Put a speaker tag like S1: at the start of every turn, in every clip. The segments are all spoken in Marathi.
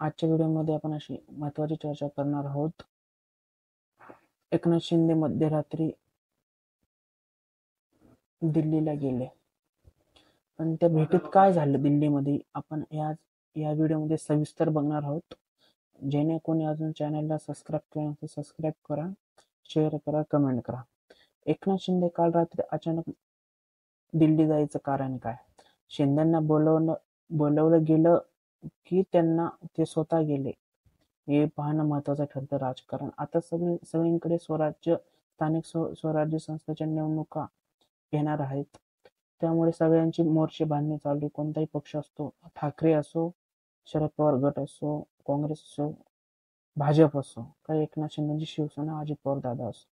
S1: आजच्या व्हिडिओमध्ये आपण अशी महत्त्वाची चर्चा करणार आहोत. एकनाथ शिंदे मध्यरात्री दिल्लीला गेले, पण त्या भेटीत काय झालं दिल्लीमध्ये आपण या व्हिडिओमध्ये सविस्तर बघणार आहोत. जेणे कोणी अजून चॅनलला सबस्क्राईब केलं नसेल सबस्क्राईब करा, शेअर करा, कमेंट करा. एकनाथ शिंदे काल रात्री अचानक दिल्ली जायचं कारण काय? शिंदेंना बोलवलं गेलं की त्यांना ते स्वतः गेले हे पाहणं महत्वाचं ठरतं. राजकारण आता सगळीकडे स्थानिक स्वराज्य संस्थांच्या निवडणुका येणार आहेत, त्यामुळे सगळ्यांची मोर्चे बांधणी चालू आहे. कोणताही पक्ष असतो, ठाकरे असो, शरद पवार गट असो, काँग्रेस असो, भाजप असो, काही एकनाथ शिंदेची शिवसेना, अजित पवार दादा असो.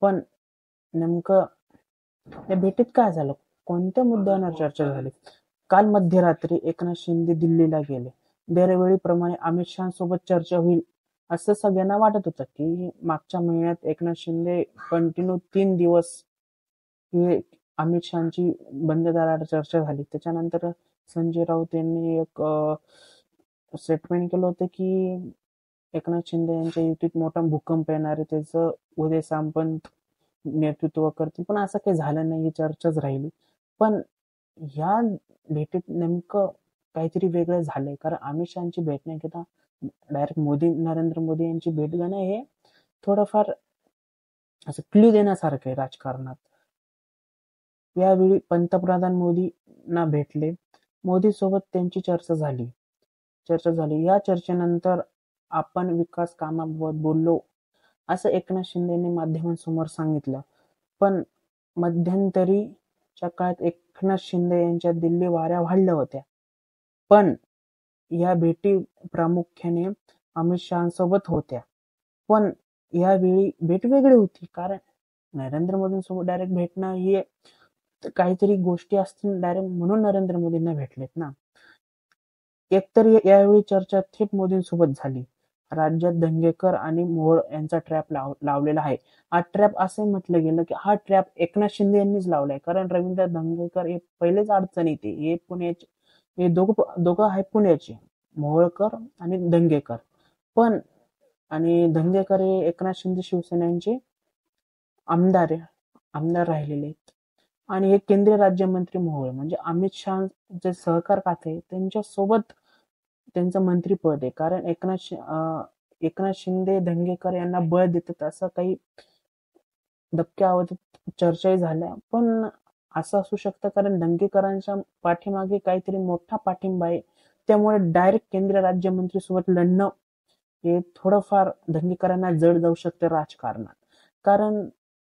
S1: पण नेमकं या भेटीत काय झालं, कोणत्या मुद्द्यांवर चर्चा झाली? काल मध्यरात्री एकनाथ शिंदे दिल्लीला गेले. दरवेळीप्रमाणे अमित शहासोबत चर्चा होईल असं सगळ्यांना वाटत होतं की मागच्या महिन्यात एकनाथ शिंदे कंटिन्यू 3 दिवस ही अमित शहाची बंद दाराआड चर्चा झाली. त्याच्यानंतर संजय राऊत यांनी एक स्टेटमेंट केलं होतं की एकनाथ शिंदे यांच्या युतीत मोठा भूकंप येणार आहे, त्याचं उदय सामंत नेतृत्व करतील. पण असं काही झालं नाही, ही चर्चाच राहिली. पण ह्या भेटीत नेमकं काहीतरी वेगळं झालंय, कारण अमित शहाची भेट नाही घेता डायरेक्ट नरेंद्र मोदी यांची भेट घेणं हे थोडंफार असं क्ल्यू देण्यासारखं आहे राजकारणात. यावेळी पंतप्रधान मोदींना भेटले, मोदी सोबत त्यांची चर्चा झाली. या चर्चेनंतर आपण विकास कामाबाबत बोललो असं एकनाथ शिंदेने माध्यमांसमोर सांगितलं. पण मध्यंतरीच्या काळात एकनाथ शिंदे यांच्या दिल्ली वाऱ्या वाढल्या होत्या, पण या भेटी प्रामुख्याने अमित शहासोबत होत्या. पण यावेळी भेट वेगळी होती, कारण नरेंद्र मोदींसोबत डायरेक्ट भेटणं ही काहीतरी गोष्टी असतील डायरेक्ट, म्हणून नरेंद्र मोदींना भेटलेत ना. एकतर यावेळी चर्चा थेट मोदींसोबत झाली. राज्यात दंगेकर आणि मोहोळ यांचा ट्रॅप लावलेला आहे. हा ट्रॅप असे म्हटलं गेलं की हा ट्रॅप एकनाथ शिंदे यांनीच लावलाय, कारण रवींद्र दंगेकर हे पहिलेच अडचणीत आहे. हे पुण्याचे, हे दोघं आहे पुण्याचे, मोहोळकर आणि दंगेकर. पण आणि दंगेकर हे एकनाथ शिंदे शिवसेनेचे आमदार राहिलेले आहेत, आणि हे केंद्रीय राज्यमंत्री मोहोळ म्हणजे अमित शहा जे सहकार खाते त्यांच्या सोबत त्यांचं मंत्रीपद आहे. कारण एकनाथ शिंदे दंगेकर यांना बळ देतात असं काही दबक्या आवाजात चर्चाही झाल्या. पण असं असू शकतं, कारण दंगेकरांच्या पाठीमागे काहीतरी मोठा पाठिंबा आहे, त्यामुळे डायरेक्ट केंद्रीय राज्यमंत्री सोबत लढणं हे थोडंफार दंगेकरांना जड जाऊ शकतं राजकारणात. कारण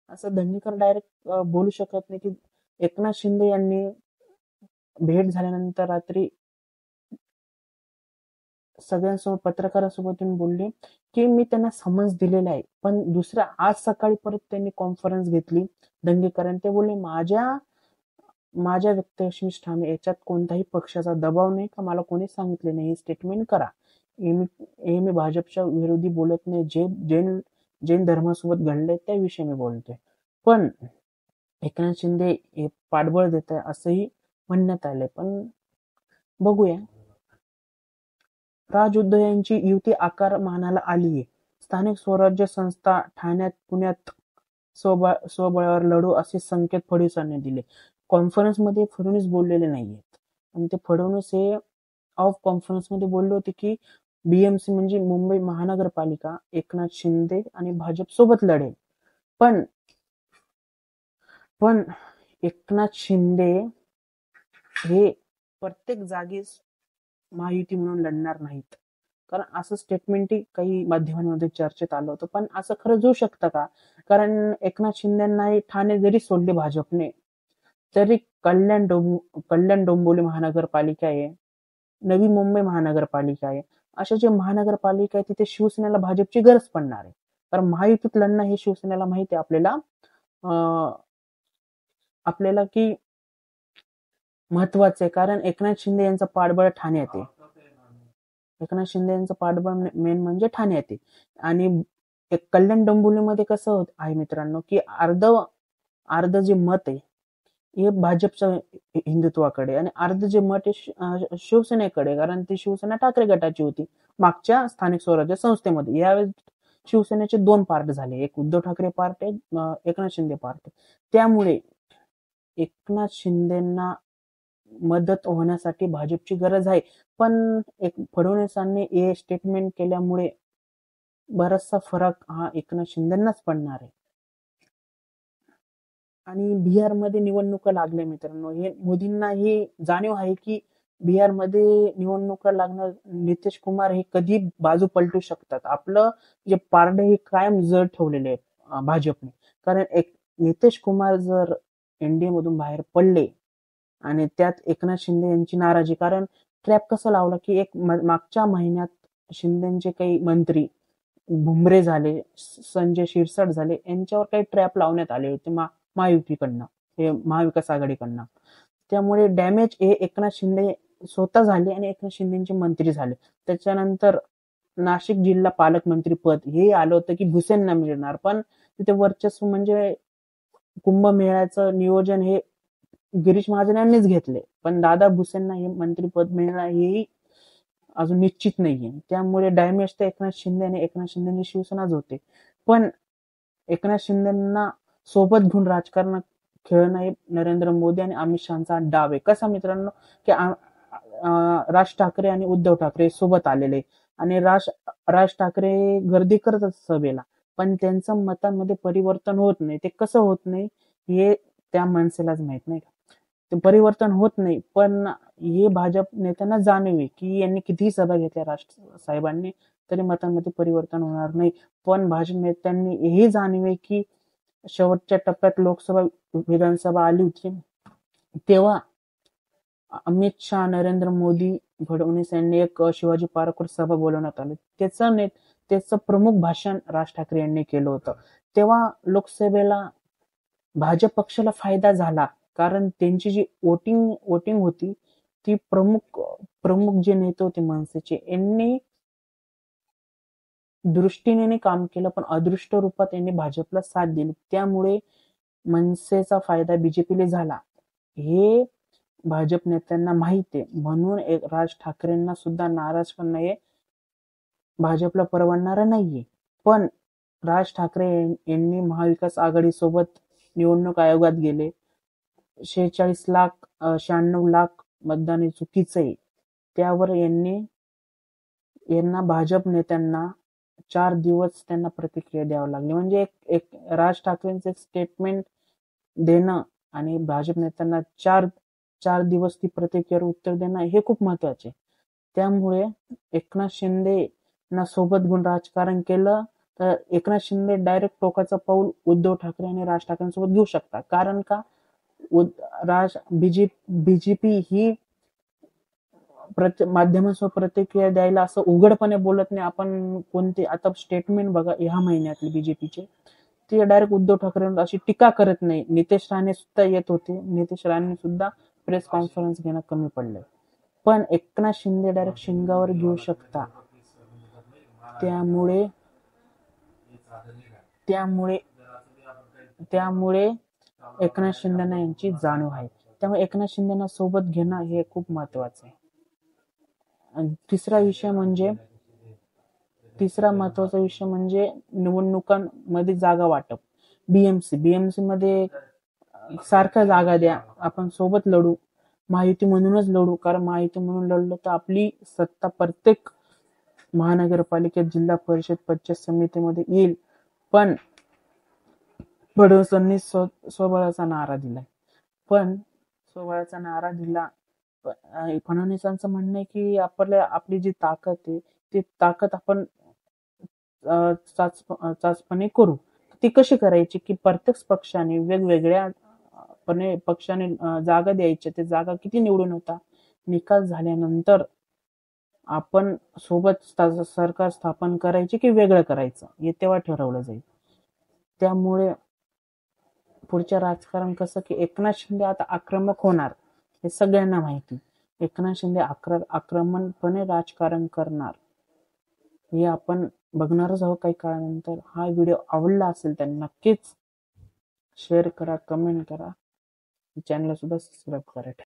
S1: असं दंगेकर डायरेक्ट बोलू शकत नाही की एकनाथ शिंदे यांनी भेट झाल्यानंतर रात्री सगळ्यांसोबत पत्रकारांसोबत बोलले की मी त्यांना समन्स दिलेला आहे. पण दुसऱ्या आज सकाळी परत त्यांनी कॉन्फरन्स घेतली दंगेकरांनी. ते बोलले माझ्या व्यक्तिशी ठामे, याच्यात कोणताही पक्षाचा दबाव नाही का मला कोणी सांगितले नाही, स्टेटमेंट करा. मी भाजपच्या विरोधी बोलत नाही, जैन धर्मासोबत घडले त्याविषयी मी बोलतोय. पण एकनाथ शिंदे हे पाठबळ देत आहे असंही म्हणण्यात आलंय. पण बघूया. राजउद्धव यांची युती आकारमानाला आलीये. स्थानिक स्वराज्य संस्था ठाण्यात पुण्यात स्वबळावर लढू असे संकेत फडणवीसांनी दिले. कॉन्फरन्समध्ये फडणवीस बोललेले नाहीयेत, आणि ते फडणवीस हे ऑफ कॉन्फरन्समध्ये बोलले होते की बीएमसी म्हणजे मुंबई महानगरपालिका एकनाथ शिंदे आणि भाजप सोबत लढेल. पण एकनाथ शिंदे हे प्रत्येक जागी महायुती म्हणून लढणार नाहीत, कारण असं स्टेटमेंटही काही माध्यमांमध्ये चर्चेत आलं होतं. पण असं खरंच होऊ शकतं का? कारण एकनाथ शिंदेना ठाणे जरी सोडले भाजपने, तरी कल्याण डोंबिवली महानगरपालिका आहे, नवी मुंबई महानगरपालिका आहे, अशा जे महानगरपालिका आहे तिथे शिवसेनेला भाजपची गरज पडणार आहे. कारण महायुतीत लढणं हे शिवसेनेला माहिती आहे आपल्याला की महत्वाचं आहे. कारण एकनाथ शिंदे यांचं पाठबळ ठाण्यात आहे. एकनाथ शिंदे यांचं पाठबळ मेन म्हणजे ठाण्यात आहे. आणि कल्याण डोंबिवलीमध्ये कसं आहे मित्रांनो की अर्ध जे मत आहे हे भाजपचं हिंदुत्वाकडे, आणि अर्ध जे मत आहे शिवसेनेकडे, कारण ती शिवसेना ठाकरे गटाची होती मागच्या स्थानिक स्वराज्य संस्थेमध्ये. यावेळेस शिवसेनेचे दोन पार्ट झाले, एक उद्धव ठाकरे पार्ट आहे, एकनाथ शिंदे पार्ट. त्यामुळे एकनाथ शिंदेना मदत होण्यासाठी भाजपची गरज आहे. पण एक फडणवीसांनी हे स्टेटमेंट केल्यामुळे बराचसा फरक हा एकनाथ शिंदेनाच पडणार आहे. आणि बिहारमध्ये निवडणुका लागल्या मित्रांनो, हे मोदींना ही जाणीव आहे की बिहारमध्ये निवडणुका लागणार, नितीश कुमार हे कधी बाजू पलटू शकतात. आपलं जे पारडे हे कायम जड ठेवलेले आहे भाजपने. कारण एक नितीश कुमार जर एनडीए मधून बाहेर पडले आणि त्यात एकनाथ शिंदे यांची नाराजी, कारण ट्रॅप कसा लावला की एक मागच्या महिन्यात शिंदेचे काही मंत्री भुमरे झाले, संजय शिरसाट झाले, यांच्यावर काही ट्रॅप लावण्यात आले होते महायुतीकडनं, हे महाविकास आघाडीकडनं. त्यामुळे डॅमेज हे एकनाथ शिंदे स्वतः झाले आणि एकनाथ शिंदेचे मंत्री झाले. त्याच्यानंतर नाशिक जिल्हा पालकमंत्री पद हे आलं होतं की भुसेंना मिळणार, पण तिथे वर्चस्व म्हणजे कुंभमेळ्याचं नियोजन हे गिरीश महाजन यांनीच घेतले, पण दादा भुसेंना हे मंत्रीपद मिळणार हेही अजून निश्चित नाहीये. त्यामुळे डॅमेज तर एकनाथ शिंदे आणि एकनाथ शिंदेची शिवसेनाच होते. पण एकनाथ शिंदेना सोबत घेऊन राजकारण खेळणं हे नरेंद्र मोदी आणि अमित शहाचा डाव आहे. कसा मित्रांनो की राज ठाकरे आणि उद्धव ठाकरे सोबत आलेले, आणि राज ठाकरे गर्दी करतात सभेला, पण त्यांचं मतांमध्ये परिवर्तन होत नाही. ते कसं होत नाही हे त्या माणसालाच माहित, नाही का. ते परिवर्तन होत नाही, पण हे भाजप नेत्यांना जाणीव आहे की यांनी कितीही सभा घेतल्या राज साहेबांनी तरी मतांमध्ये परिवर्तन होणार नाही. पण भाजप नेत्यांनी हे जाणीव आहे की शेवटच्या टप्प्यात लोकसभा विधानसभा आली होती, तेव्हा अमित शहा, नरेंद्र मोदी, फडणवीस यांनी एक शिवाजी पार्कवर सभा बोलवण्यात आली. त्याचं प्रमुख भाषण राज ठाकरे यांनी केलं होतं. तेव्हा लोकसभेला भाजप पक्षाला फायदा झाला, कारण त्यांची जी वोटिंग होती ती प्रमुख जे नेते होते मनसेचे, यांनी दृष्टीने काम केलं, पण अदृष्ट रूपात यांनी भाजपला साथ दिली. त्यामुळे मनसेचा फायदा बीजेपीला झाला, हे भाजप नेत्यांना माहिती आहे. म्हणून राज ठाकरेंना सुद्धा नाराज करणं हे भाजपला परवडणार नाहीये. पण राज ठाकरे यांनी महाविकास आघाडी सोबत निवडणूक आयोगात गेले. 46 लाख 96 लाख मतदान हे चुकीचं आहे. त्यावर यांना भाजप नेत्यांना 4 दिवस त्यांना प्रतिक्रिया द्यावी लागली. म्हणजे एक राज ठाकरेंचे स्टेटमेंट देणं आणि भाजप नेत्यांना चार दिवस ती प्रतिक्रिया उत्तर देणं हे खूप महत्वाचे. त्यामुळे एकनाथ शिंदे ना सोबत घेऊन राजकारण केलं तर एकनाथ शिंदे डायरेक्ट टोकाचं पाऊल उद्धव ठाकरे आणि राज ठाकरेंसोबत घेऊ शकतात. कारण का बीजेपी ही माध्यमांसमोर प्रतिक्रिया द्यायला असं उघडपणे बोलत नाही. आपण कोणते आता स्टेटमेंट बघा ह्या महिन्यातले बीजेपीचे, ते डायरेक्ट उद्धव ठाकरेंवर अशी टीका करत नाही. नितेश राणे सुद्धा येत होते, नितेश राणे सुद्धा प्रेस कॉन्फरन्स घेणं कमी पडलंय. पण एकनाथ शिंदे डायरेक्ट शिंगावर घेऊ शकता. त्यामुळे एकनाथ शिंदेना यांची जाणीव आहे. त्यामुळे एकनाथ शिंदेना सोबत घेणं हे खूप महत्वाचं आहे. आणि तिसरा महत्वाचा विषय म्हणजे निवडणुकांमध्ये जागा वाटप. बीएमसी मध्ये सारख्या जागा द्या, आपण सोबत लढू, महायुती म्हणूनच लढू. कारण महायुती म्हणून लढलो तर आपली सत्ता प्रत्येक महानगरपालिकेत, जिल्हा परिषद, पंचायत समितीमध्ये येईल. पण फडणवीसांनी स्वबळाचा नारा दिला. फडणवीसांचं म्हणणं आहे की आपली जी ताकद आहे ती ताकद आपण चाचपणे करू. ती कशी करायची की प्रत्येक पक्षाने वेगवेगळ्या पक्षाने जागा द्यायच्या. ते जागा किती निवडून होता निकाल झाल्यानंतर आपण सोबत सरकार स्थापन करायचे की वेगळं करायचं हे तेव्हा ठरवलं जाईल. त्यामुळे पुढच्या राजकारण कसं की एकनाथ शिंदे आता आक्रमक होणार हे सगळ्यांना माहिती. एकनाथ शिंदे आक्रमकपणे राजकारण करणार हे आपण बघणारच आहोत काही काळानंतर. हा व्हिडिओ आवडला असेल तर नक्कीच शेअर करा, कमेंट करा. चॅनलला सुद्धा सबस्क्राईब करा.